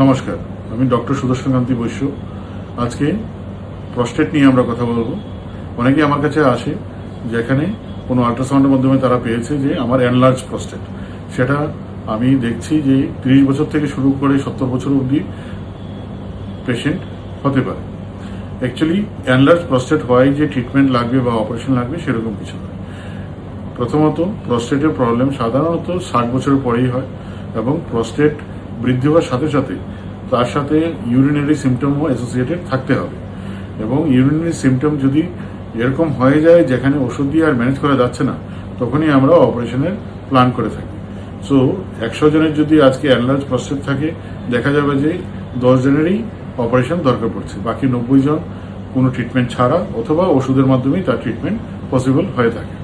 নমস্কার, আমি ডক্টর সুদর্শন কান্তি বৈশ্য। আজকে প্রস্টেট নিয়ে আমরা কথা বলবো। অনেকেই আমার কাছে আসে যেখানে কোনো আল্ট্রাসাউন্ডের মাধ্যমে তারা পেয়েছে যে আমার এনলার্জ প্রস্টেট। সেটা আমি দেখছি যে 30 বছর থেকে শুরু করে 70 বছর অবধি পেশেন্ট হতে পারে। অ্যাকচুয়ালি এনলার্জ প্রস্টেট হয় যে ট্রিটমেন্ট লাগবে বা অপারেশন লাগবে সেরকম কিছু নয়। প্রথমত প্রস্টেটের প্রবলেম সাধারণত 60 বছরের পরেই হয় এবং প্রস্টেট বৃদ্ধি হওয়ার সাথে সাথে তার সাথে ইউরিনারি সিমটমও অ্যাসোসিয়েটেড থাকতে হবে এবং ইউরিনারি সিমটম যদি এরকম হয়ে যায় যেখানে ওষুধ দিয়ে আর ম্যানেজ করা যাচ্ছে না, তখনই আমরা অপারেশনের প্ল্যান করে থাকি। সো 100 জনের যদি আজকে এনলার্জ প্রস্টেট থাকে, দেখা যাবে যে 10 জনেরই অপারেশন দরকার পড়ছে, বাকি 90 জন কোনো ট্রিটমেন্ট ছাড়া অথবা ওষুধের মাধ্যমেই তার ট্রিটমেন্ট পসিবল হয়ে থাকে।